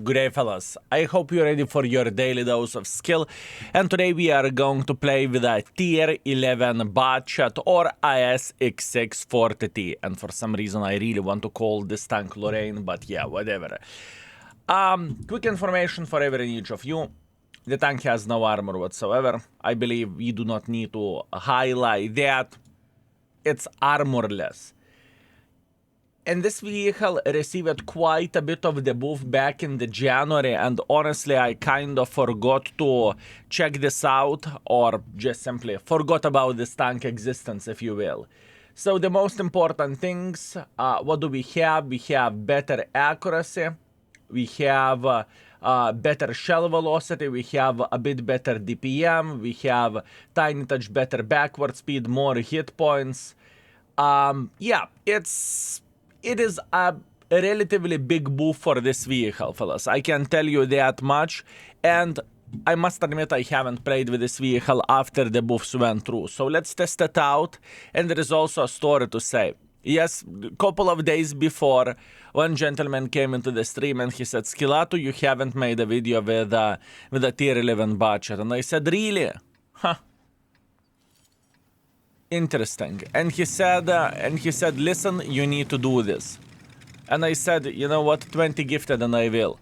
Good day, fellas. I hope you're ready for your daily dose of skill. And today we are going to play with a tier 11 botchat or ISX6 40T. And for some reason, I really want to call this tank Lorraine, but yeah, whatever. Quick information for every and each of you. The tank has no armor whatsoever. I believe we do not need to highlight that. It's armorless. And this vehicle received quite a bit of the buff back in the January, and honestly I kind of forgot to check this out, or just simply forgot about this tank existence, if you will. So the most important things, what do we have? We have better accuracy, we have better shell velocity, we have a bit better DPM, we have tiny touch better backward speed, more hit points. Yeah, it is a relatively big boost for this vehicle, fellas. I can tell you that much. And I must admit I haven't played with this vehicle after the buffs went through. So let's test it out. And there is also a story to say. Yes, a couple of days before, one gentleman came into the stream and he said, Skilato, you haven't made a video with a tier 11 budget. And I said, really? Huh. Interesting. And he said, listen, you need to do this. And I said, you know what, 20 gifted and I will.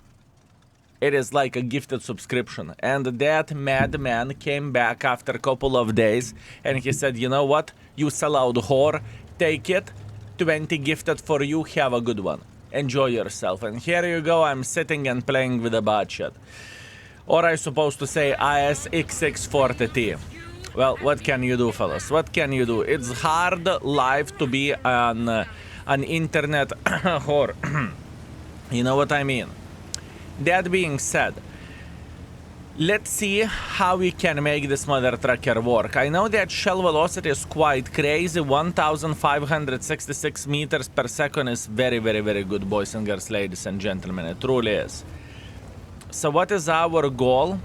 It is like a gifted subscription. And that madman came back after a couple of days and he said, you know what, you sell out whore, take it, 20 gifted for you, have a good one. Enjoy yourself. And here you go, I'm sitting and playing with a budget. Or I supposed to say ISX640T. Well, what can you do, fellas? What can you do? It's hard life to be an internet whore. You know what I mean? That being said, let's see how we can make this mother trucker work. I know that shell velocity is quite crazy. 1,566 meters per second is very, very, very good, boys and girls, ladies and gentlemen. It truly is. So what is our goal?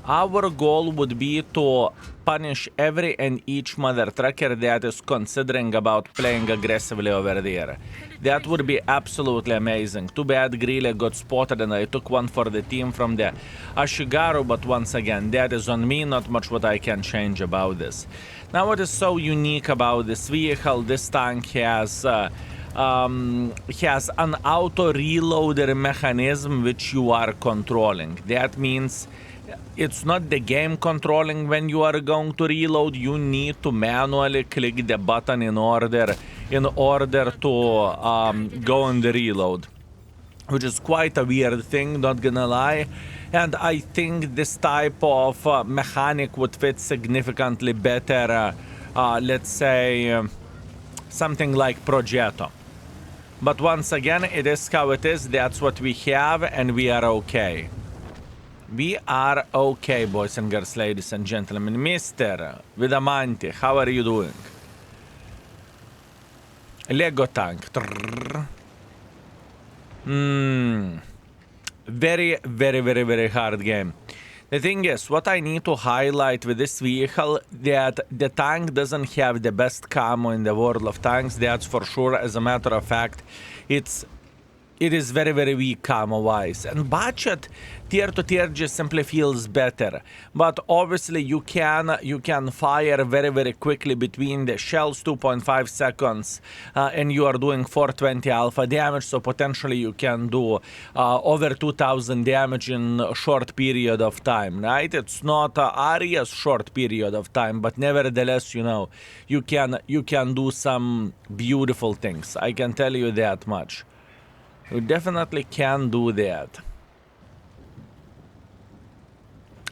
Our goal would be to punish every and each mother trucker that is considering about playing aggressively over there. That would be absolutely amazing. Too bad Greeley got spotted and I took one for the team from the Ashigaru, but once again, that is on me, not much what I can change about this. Now, what is so unique about this vehicle, this tank has an auto reloader mechanism which you are controlling. That means it's not the game controlling when you are going to reload. You need to manually click the button in order to go on the reload, which is quite a weird thing, not gonna lie. And I think this type of mechanic would fit significantly better, let's say, something like Progetto. But once again, it is how it is. That's what we have, and we are okay. We are okay, boys and girls, ladies and gentlemen. Mr. Vidamanti, how are you doing? Lego tank. Very, very, very, very hard game. The thing is, what I need to highlight with this vehicle, that the tank doesn't have the best camo in the world of tanks, that's for sure. As a matter of fact, it is very, very weak camo-wise. And budget, tier to tier, just simply feels better. But obviously, you can fire very, very quickly between the shells, 2.5 seconds, and you are doing 420 alpha damage. So potentially, you can do over 2,000 damage in a short period of time, right? It's not Aria's short period of time, but nevertheless, you know, you can do some beautiful things. I can tell you that much. You definitely can do that.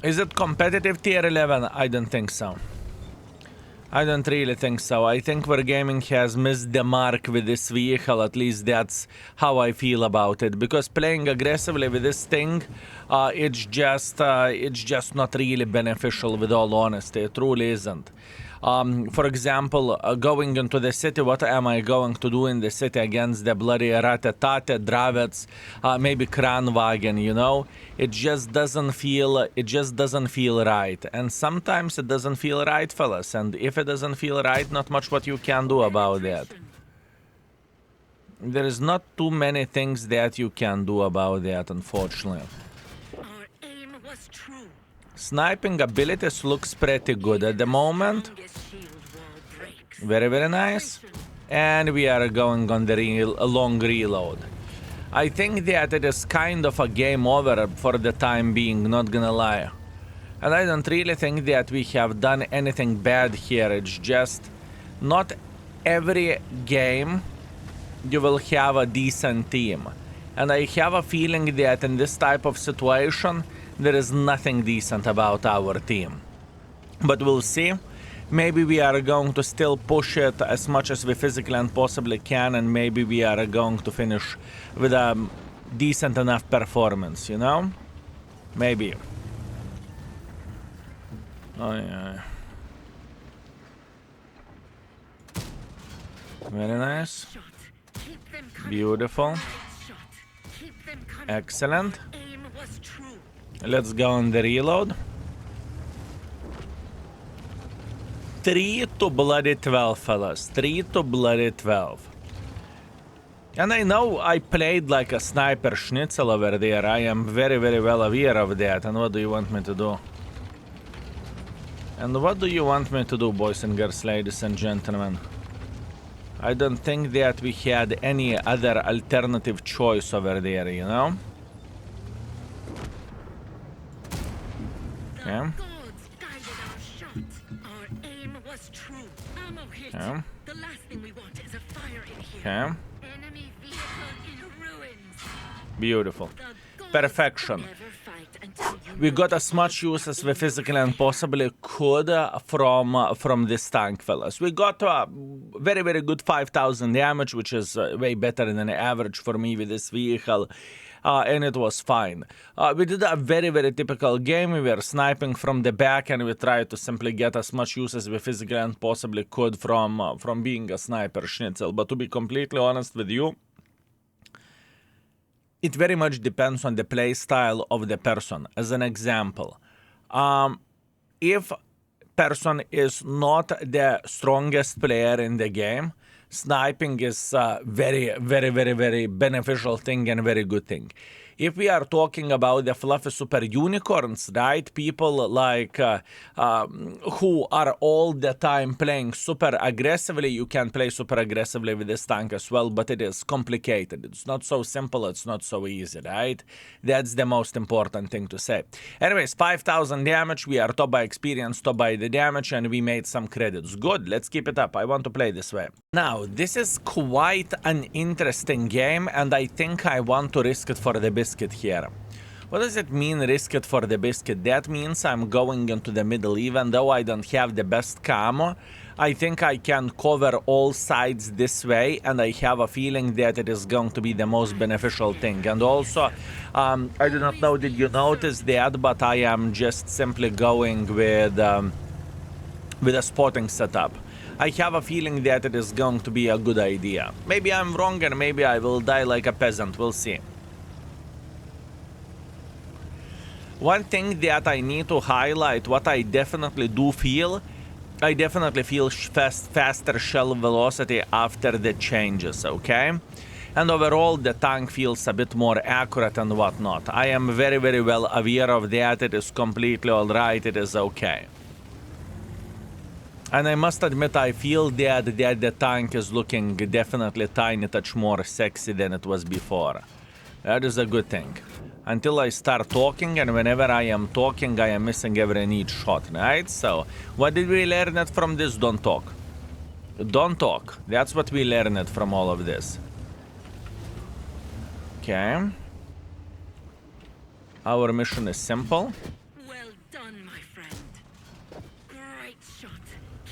Is it competitive tier 11? I don't think so. I don't really think so. I think Wargaming has missed the mark with this vehicle. At least that's how I feel about it. Because playing aggressively with this thing, it's just not really beneficial, with all honesty. It truly isn't. For example, going into the city, what am I going to do in the city against the bloody Ratatate, Dravets, maybe Kranwagen, you know? It just doesn't feel right. And sometimes it doesn't feel right, fellas. And if it doesn't feel right, not much what you can do about that. There is not too many things that you can do about that, unfortunately. Our aim was true. Sniping abilities looks pretty good at the moment. Strongest shield wall breaks. Very, very nice. And we are going on the long reload. I think that it is kind of a game over for the time being, not gonna lie. And I don't really think that we have done anything bad here. It's just not every game you will have a decent team. And I have a feeling that in this type of situation, there is nothing decent about our team. But we'll see. Maybe we are going to still push it as much as we physically and possibly can, and maybe we are going to finish with a decent enough performance, you know? Maybe. Oh, yeah. Very nice. Beautiful. Excellent. Let's go on the reload. 3 to bloody 12, fellas. 3 to bloody 12. And I know I played like a sniper schnitzel over there. I am very, very well aware of that. And what do you want me to do? And what do you want me to do, boys and girls, ladies and gentlemen? I don't think that we had any other alternative choice over there, you know? Okay. Okay. Okay. Beautiful. Perfection. We got as much use as we physically and possibly could from this tank, fellas. We got very, very good 5,000 damage, which is way better than average for me with this vehicle. And it was fine. We did a very, very typical game. We were sniping from the back, and we tried to simply get as much use as we physically and possibly could from being a sniper schnitzel. But to be completely honest with you, it very much depends on the play style of the person. As an example, if person is not the strongest player in the game, sniping is a very, very, very, very beneficial thing and very good thing. If we are talking about the fluffy super unicorns, right? People like who are all the time playing super aggressively, you can play super aggressively with this tank as well, but it is complicated. It's not so simple, it's not so easy, right? That's the most important thing to say. Anyways, 5,000 damage, we are top by experience, top by the damage, and we made some credits. Good, let's keep it up. I want to play this way. Now, this is quite an interesting game, and I think I want to risk it for the biscuit here. What does it mean, risk it for the biscuit? That means I'm going into the middle. Even though I don't have the best camo, I think I can cover all sides this way, and I have a feeling that it is going to be the most beneficial thing. And also, I do not know, did you notice that, but I am just simply going with a spotting setup. I have a feeling that it is going to be a good idea. Maybe I'm wrong, and maybe I will die like a peasant. We'll see. One thing that I need to highlight, what I definitely do feel, I definitely feel faster shell velocity after the changes, okay? And overall, the tank feels a bit more accurate and whatnot. I am very, very well aware of that. It is completely alright. It is okay. And I must admit, I feel that the tank is looking definitely a tiny touch more sexy than it was before. That is a good thing. Until I start talking, and whenever I am talking, I am missing every neat shot, right? So, what did we learn it from this? Don't talk. Don't talk. That's what we learned from all of this. Okay. Our mission is simple. Well done, my friend. Great shot.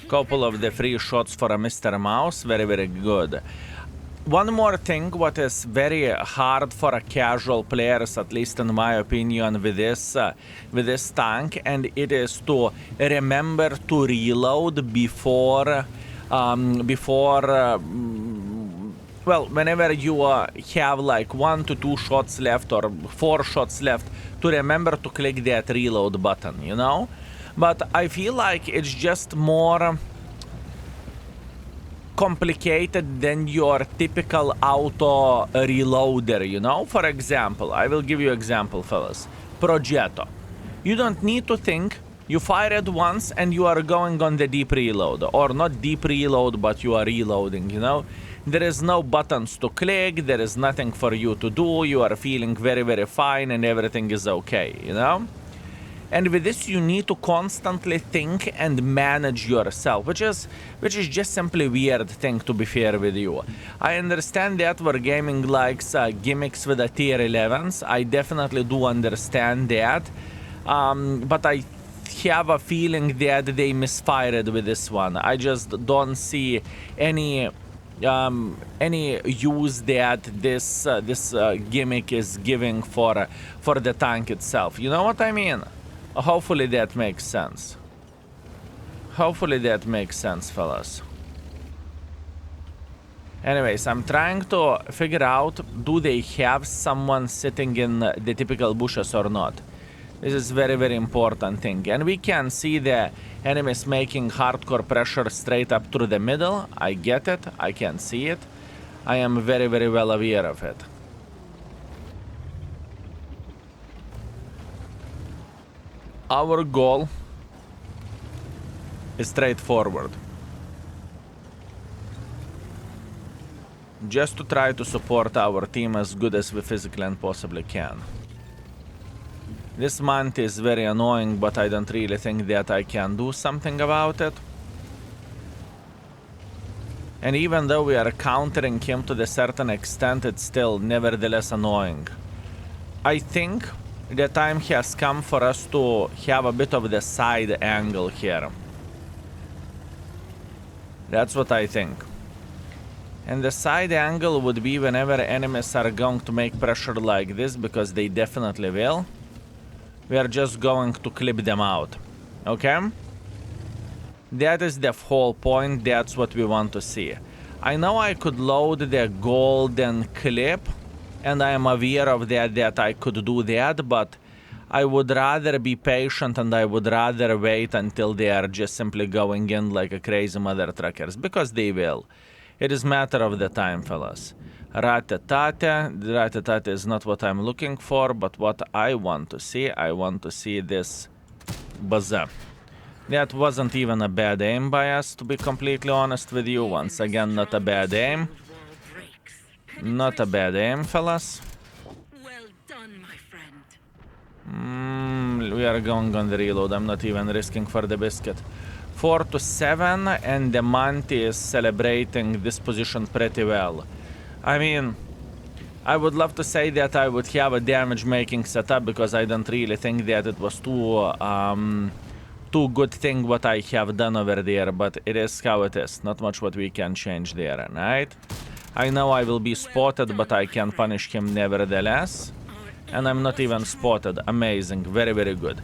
Couple of the free shots for a Mr. Mouse. Very, very good. One more thing, what is very hard for a casual players, at least in my opinion, with this tank, and it is to remember to reload before, well, whenever you have like 1 to 2 shots left or 4 shots left, to remember to click that reload button, you know? But I feel like it's just more complicated than your typical auto reloader, you know? For example, I will give you example, fellas. Progetto. You don't need to think. You fire it once and you are going on the deep reload. Or not deep reload, but you are reloading, you know? There is no buttons to click. There is nothing for you to do. You are feeling very, very fine and everything is okay, you know? And with this, you need to constantly think and manage yourself, which is just simply weird thing, to be fair with you. I understand that Wargaming likes gimmicks with the tier 11s. I definitely do understand that. But I have a feeling that they misfired with this one. I just don't see any use that this gimmick is giving for the tank itself. You know what I mean? Hopefully that makes sense. Hopefully that makes sense, fellas. Anyways, I'm trying to figure out, do they have someone sitting in the typical bushes or not? This is very, very important thing. And we can see the enemies making hardcore pressure straight up through the middle. I get it. I can see it. I am very, very well aware of it. Our goal is straightforward. Just to try to support our team as good as we physically and possibly can. This month is very annoying, but I don't really think that I can do something about it. And even though we are countering him to a certain extent, it's still nevertheless annoying. I think the time has come for us to have a bit of the side angle here. That's what I think. And the side angle would be whenever enemies are going to make pressure like this, because they definitely will. We are just going to clip them out. Okay? That is the whole point. That's what we want to see. I know I could load the golden clip, and I am aware of that I could do that, but I would rather be patient and I would rather wait until they are just simply going in like a crazy mother truckers, because they will. It is matter of the time, fellas. Ratatate. Ratatate is not what I'm looking for, but what I want to see. I want to see this bazaar. That wasn't even a bad aim by us, to be completely honest with you. Once again, not a bad aim. Not a bad aim, fellas. Well done, my friend. We are going on the reload. I'm not even risking for the biscuit. 4 to 7, and the Monty is celebrating this position pretty well. I mean, I would love to say that I would have a damage-making setup, because I don't really think that it was too good thing what I have done over there, but it is how it is. Not much what we can change there, right? I know I will be spotted, but I can punish him nevertheless. And I'm not even spotted. Amazing. Very, very good.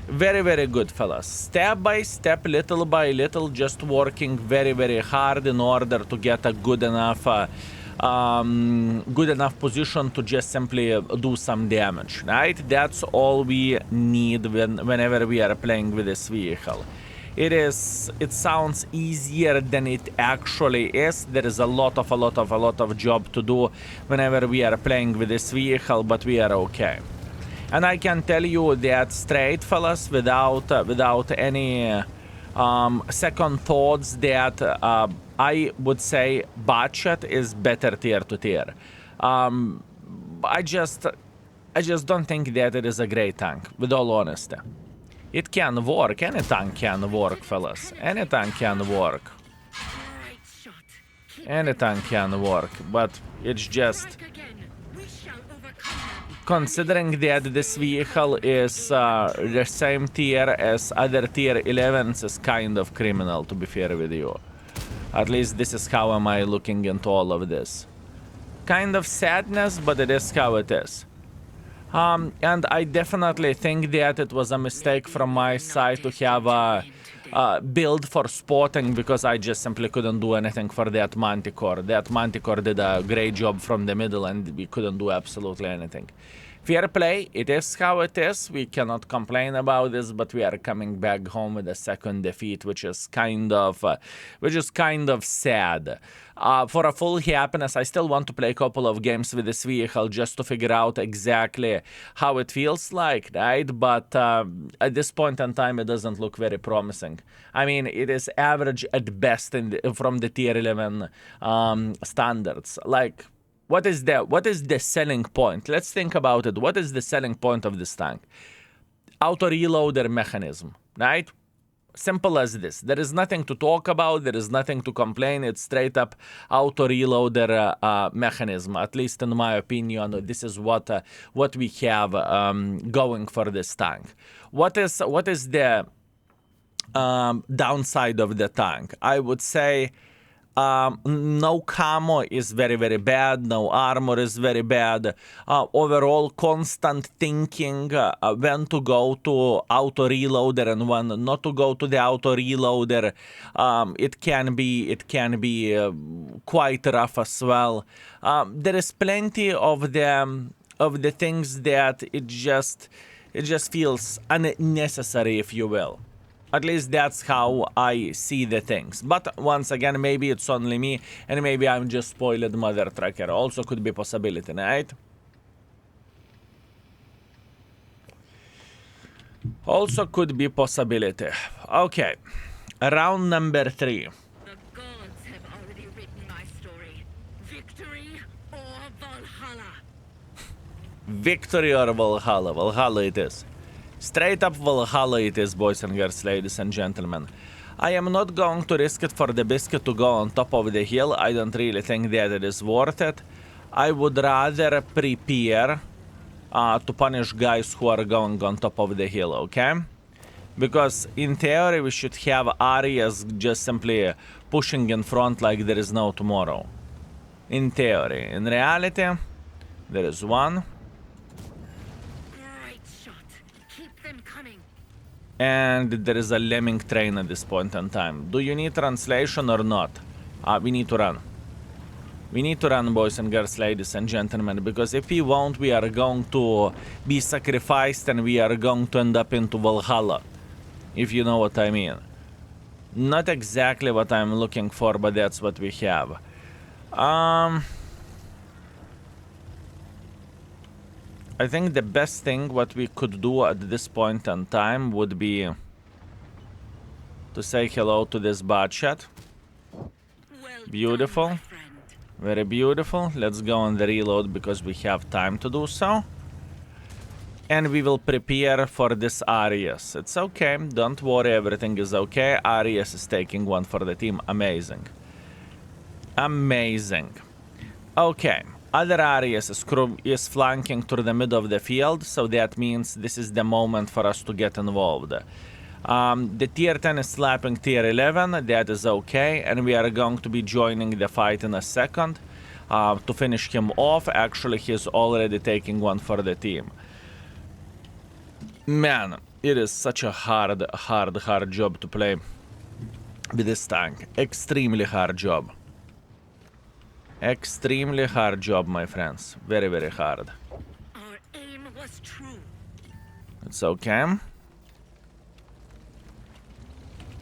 Very, very good, fellas. Step by step, little by little, just working very, very hard in order to get a good enough position to just simply do some damage, right? That's all we need whenever we are playing with this vehicle. It sounds easier than it actually is. There is a lot of job to do whenever we are playing with this vehicle, but we are okay. And I can tell you that straight, fellas, without any second thoughts, that I would say Batchat is better tier to tier. I just don't think that it is a great tank, with all honesty. It can work. Any tank can work, fellas. Any tank can work. Great shot. Keep Any tank can work, but it's just... strike again. We shall overcome them. Considering that this vehicle is the same tier as other tier 11s is kind of criminal, to be fair with you. At least this is how am I looking into all of this. Kind of sadness, but it is how it is. And I definitely think that it was a mistake from my side to have a build for spotting, because I just simply couldn't do anything for that Manticore. That Manticore did a great job from the middle and we couldn't do absolutely anything. Fair play, it is how it is. We cannot complain about this, but we are coming back home with a second defeat, which is kind of sad. For a full happiness, I still want to play a couple of games with this vehicle just to figure out exactly how it feels like, right? But at this point in time, it doesn't look very promising. I mean, it is average at best from the tier 11 standards. Like, what is the selling point? Let's think about it. What is the selling point of this tank? Auto reloader mechanism, right? Simple as this. There is nothing to talk about. There is nothing to complain. It's straight up auto reloader mechanism. At least in my opinion, this is what we have going for this tank. What is the downside of the tank? I would say no camo is very, very bad. No armor is very bad. Overall, constant thinking when to go to auto reloader and when not to go to the auto reloader. It can be quite rough as well. There is plenty of the things that it just feels unnecessary, if you will. At least that's how I see the things. But once again, maybe it's only me, and maybe I'm just spoiled mother trucker. Also could be possibility, right? Also could be possibility. Okay, round number 3. The gods have already written my story. Victory or Valhalla? Victory or Valhalla? Valhalla it is. Straight up Valhalla it is, boys and girls, ladies and gentlemen. I am not going to risk it for the biscuit to go on top of the hill. I don't really think that it is worth it. I would rather prepare to punish guys who are going on top of the hill, okay? Because in theory we should have Arias just simply pushing in front like there is no tomorrow. In theory. In reality, there is one. And there is a lemming train at this point in time. Do you need translation or not? We need to run. We need to run, boys and girls, ladies and gentlemen, because if we won't, we are going to be sacrificed and we are going to end up into Valhalla. If you know what I mean. Not exactly what I'm looking for, but that's what we have. I think the best thing what we could do at this point in time would be to say hello to this bot chat. Beautiful. Very beautiful. Let's go on the reload because we have time to do so. And we will prepare for this Arias. It's okay. Don't worry. Everything is okay. Arias is taking one for the team. Amazing. Amazing. Okay. Other Arias is flanking through the middle of the field, so that means this is the moment for us to get involved. The tier 10 is slapping tier 11, that is okay, and we are going to be joining the fight in a second to finish him off. Actually, he's already taking one for the team. Man, it is such a hard job to play with this tank. Extremely hard job. Extremely hard job, my friends. Very, very hard. Our aim was true. It's okay.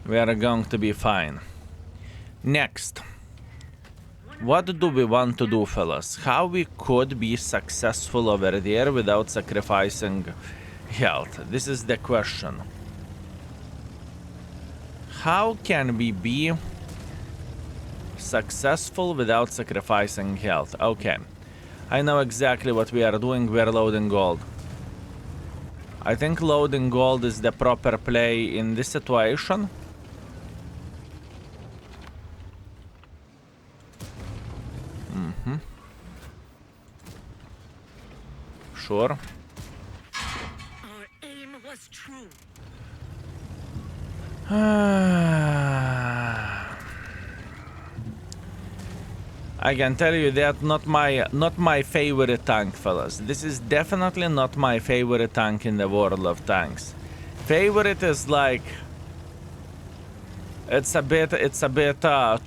We are going to be fine. Next. What do we want to do, fellas? How we could be successful over there without sacrificing health? This is the question. How can we be successful without sacrificing health? Okay. I know exactly what we are doing. We are loading gold. I think loading gold is the proper play in this situation. Sure. Our aim was true. I can tell you that not my favorite tank, fellas. This is definitely not my favorite tank in the world of tanks. Favorite is like it's a bit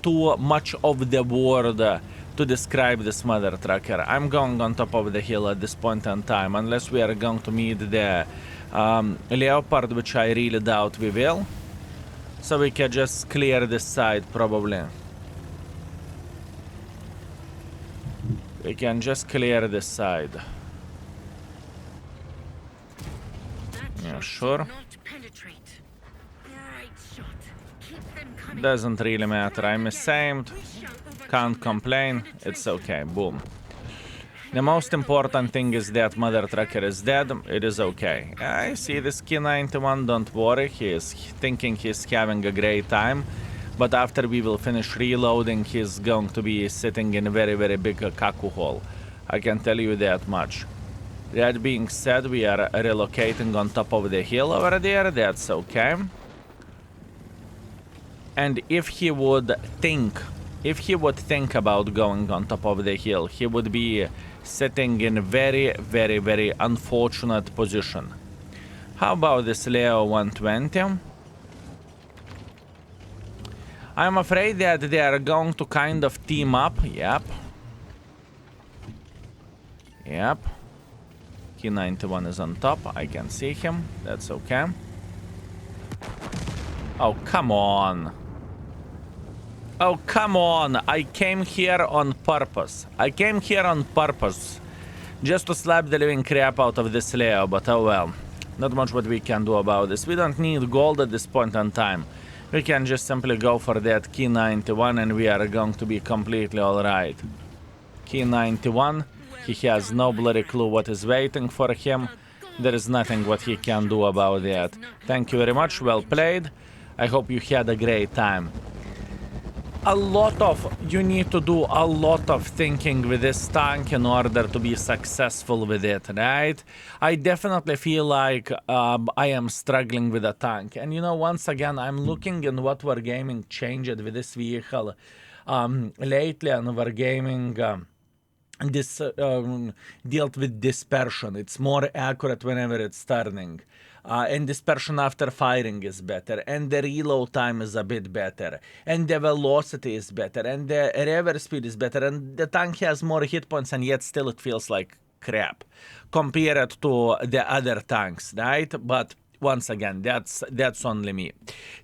too much of the word to describe this mother trucker. I'm going on top of the hill at this point in time, unless we are going to meet the leopard, which I really doubt we will. So we can just clear this side, probably. We can just clear this side. Yeah, sure. Doesn't really matter. I'm ashamed. Can't complain. It's okay. Boom. The most important thing is that mother trucker is dead. It is okay. I see this Key 91. Don't worry. He is thinking he's having a great time. But after we will finish reloading, he's going to be sitting in a very, very big kaku hole. I can tell you that much. That being said, we are relocating on top of the hill over there. That's okay. And if he would think about going on top of the hill, he would be sitting in a very, very, very unfortunate position. How about this Leo 120? I'm afraid that they are going to kind of team up. Yep. Yep. Key 91 is on top. I can see him. That's okay. Oh, come on. Oh, come on. I came here on purpose. Just to slap the living crap out of this Leo, but oh well. Not much what we can do about this. We don't need gold at this point in time. We can just simply go for that Key 91 and we are going to be completely alright. Key 91, he has no bloody clue what is waiting for him. There is nothing what he can do about that. Thank you very much, well played. I hope you had a great time. You need to do a lot of thinking with this tank in order to be successful with it, right? I definitely feel like I am struggling with the tank. And you know, once again, I'm looking in what Wargaming changed with this vehicle lately, and Wargaming dealt with dispersion. It's more accurate whenever it's turning. And dispersion after firing is better, and the reload time is a bit better, and the velocity is better, and the reverse speed is better, and the tank has more hit points, and yet still it feels like crap compared to the other tanks, right? But once again, that's only me.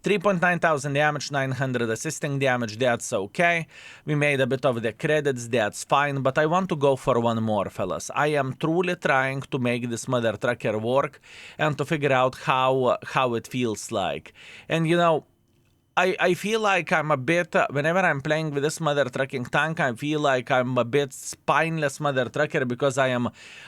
3.9 thousand damage, 900 assisting damage, that's okay. We made a bit of the credits, that's fine, but I want to go for one more, fellas. I am truly trying to make this mother trucker work and to figure out how it feels like. And you know, I feel like I'm a bit, whenever I'm playing with this mother trucking tank, I feel like I'm a bit spineless mother trucker because I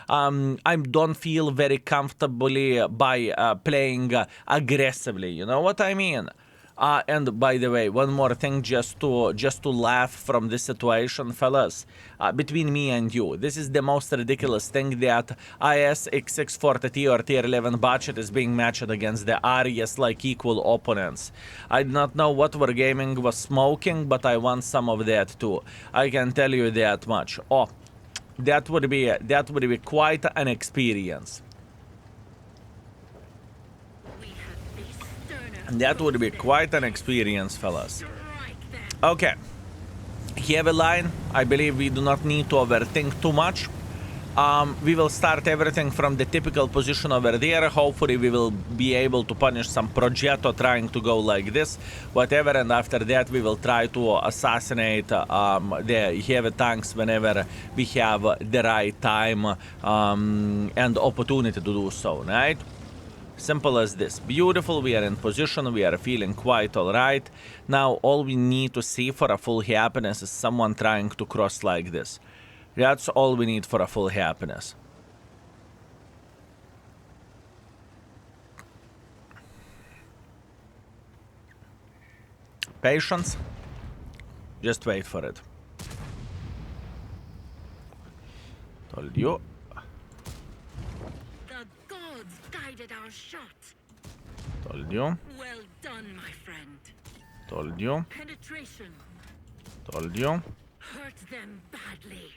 don't feel very comfortably by playing aggressively, you know what I mean? And by the way, one more thing just to laugh from this situation, fellas, between me and you. This is the most ridiculous thing that IS X640T or tier 11 budget is being matched against the Aries like equal opponents. I do not know what Wargaming was smoking, but I want some of that too. I can tell you that much. Oh, that would be quite an experience. That would be quite an experience, fellas. Okay. Heavy line. I believe we do not need to overthink too much. We will start everything from the typical position over there. Hopefully we will be able to punish some Progetto trying to go like this, whatever, and after that we will try to assassinate the heavy tanks whenever we have the right time and opportunity to do so, right? Simple as this. Beautiful, we are in position, we are feeling quite alright. Now all we need to see for a full happiness is someone trying to cross like this. That's all we need for a full happiness. Patience. Just wait for it. Told you. Our shot. Told you. Well done, my friend. Told you. Penetration. Told you. Hurt them badly.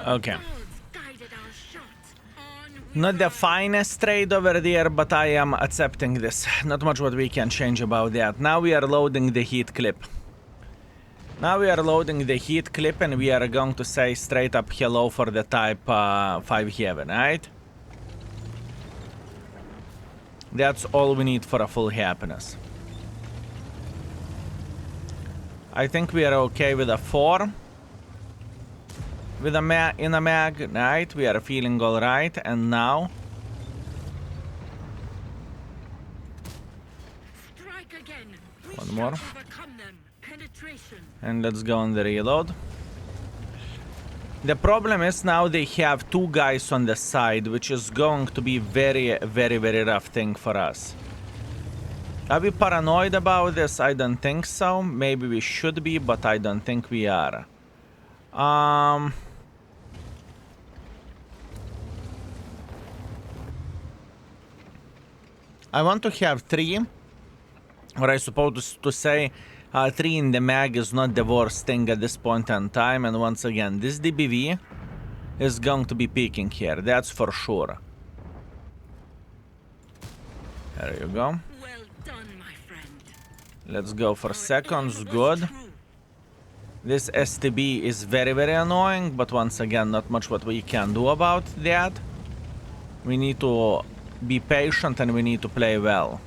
Okay. Gods guided our shot. On we Not the ride. finest trade over there, but I am accepting this. Not much what we can change about that. Now we are loading the heat clip. Now we are loading the heat clip and we are going to say straight up hello for the type 5 heaven, right? That's all we need for a full happiness. I think we are okay with a 4. With a in a mag, right? We are feeling alright, and now Strike again. We one shall more. overcome them. Penetration. And let's go on the reload. The problem is now they have 2 guys on the side, which is going to be very, very, very rough thing for us. Are we paranoid about this? I don't think so. Maybe we should be, but I don't think we are. I want to have 3, or I suppose to say 3 in the mag is not the worst thing at this point in time. And once again, this DBV is going to be peaking here, that's for sure. There you go. Well done, my friend. Let's go for Our seconds, aim was good. true. This STB is very, very annoying, but once again, not much what we can do about that. We need to be patient and we need to play well.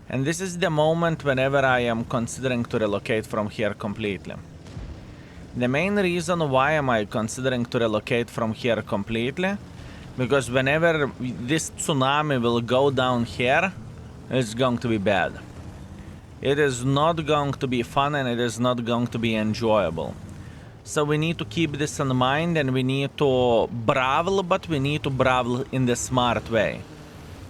And this is the moment whenever I am considering to relocate from here completely. The main reason why am I considering to relocate from here completely, because whenever this tsunami will go down here, it's going to be bad. It is not going to be fun and it is not going to be enjoyable. So we need to keep this in mind and we need to brawl, but we need to brawl in the smart way.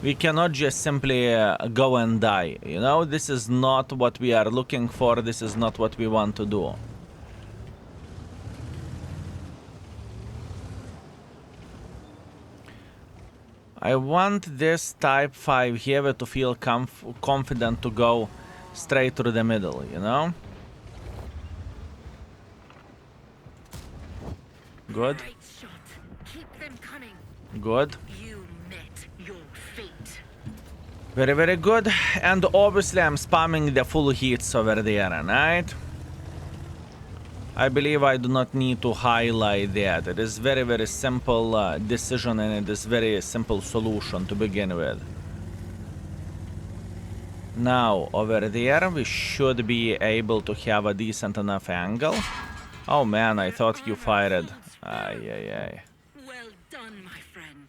We cannot just simply go and die, you know? This is not what we are looking for, this is not what we want to do. I want this type 5 heavy to feel confident to go straight through the middle, you know? Good. Right shot. Keep them coming. Good. You met your fate. Very, very good. And obviously I'm spamming the full hits over there, right? I believe I do not need to highlight that. It is very, very simple decision and it is very simple solution to begin with. Now, over there, we should be able to have a decent enough angle. Oh man, I thought you fired. Ay, ay, ay. Well done, my friend.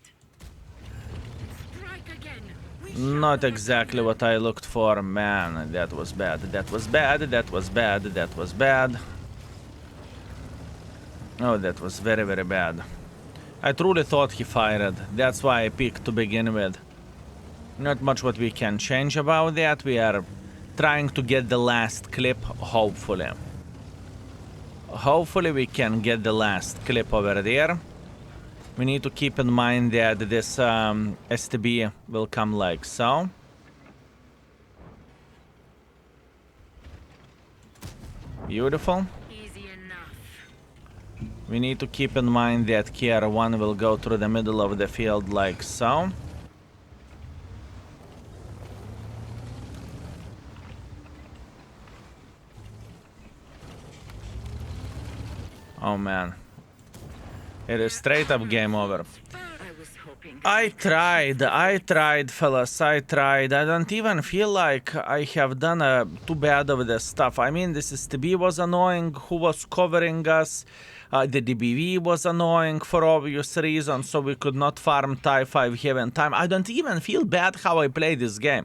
Strike again. We shall Not overcome exactly them. what I looked for. Man, that was bad. That was bad. That was bad. That was bad. Oh, that was very, very bad. I truly thought he fired. That's why I picked to begin with. Not much what we can change about that. We are trying to get the last clip, hopefully. Hopefully we can get the last clip over there. We need to keep in mind that this STB will come like so. Beautiful. Easy enough. We need to keep in mind that KR1 will go through the middle of the field like so. Oh man. It is straight up game over. I was hoping. I tried, fellas, I tried. I don't even feel like I have done too bad of this stuff. I mean, this STB was annoying, who was covering us. The DBV was annoying for obvious reasons, so we could not farm Type 5 here in time. I don't even feel bad how I play this game.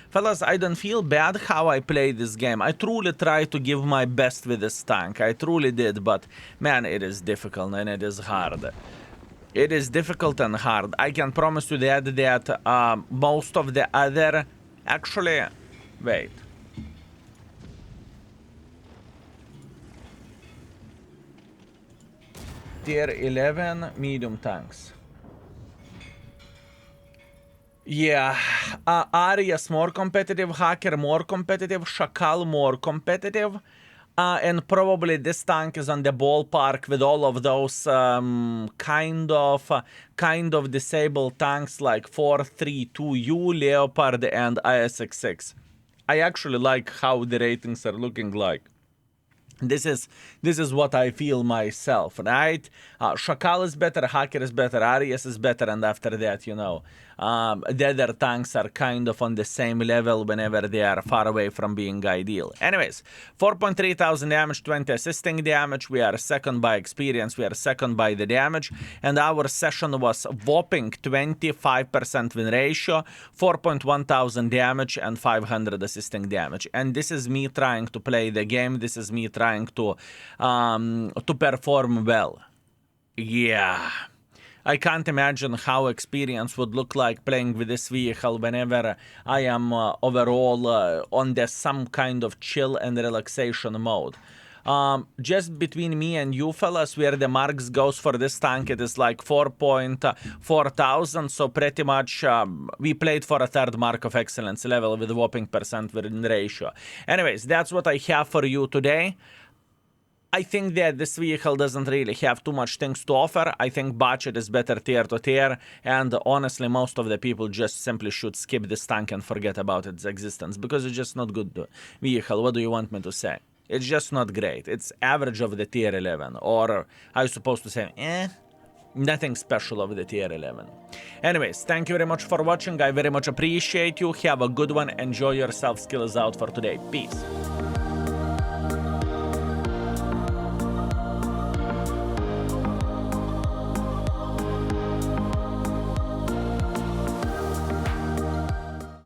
Fellas, I don't feel bad how I play this game. I truly tried to give my best with this tank. I truly did, but man, it is difficult and it is hard. It is difficult and hard. I can promise you that most of the other... Actually, wait. Tier 11 medium tanks. Yeah, Arias more competitive, Hacker more competitive, Shakal more competitive. And probably this tank is on the ballpark with all of those kind of disabled tanks like 432U, Leopard, and ISX6. I actually like how the ratings are looking like. This is what I feel myself, right? Shakal is better, Hacker is better, Arias is better, and after that, the other tanks are kind of on the same level whenever they are far away from being ideal. Anyways, 4.3 thousand damage, 20 assisting damage. We are second by experience, we are second by the damage, and our session was whopping 25% win ratio, 4.1 thousand damage, and 500 assisting damage. And this is me trying to play the game. This is me trying to perform well. Yeah. I can't imagine how experience would look like playing with this vehicle whenever I am overall on some kind of chill and relaxation mode. Just between me and you fellas, where the marks goes for this tank, it is like 4.4 thousand, so pretty much we played for a third mark of excellence level with whopping percent win ratio. Anyways, that's what I have for you today. I think that this vehicle doesn't really have too much things to offer. I think budget is better tier to tier, and honestly, most of the people just simply should skip this tank and forget about its existence, because it's just not good vehicle. What do you want me to say? It's just not great. It's average of the tier 11, or I was supposed to say, nothing special of the tier 11. Anyways, thank you very much for watching. I very much appreciate you. Have a good one. Enjoy yourself. Skill is out for today. Peace.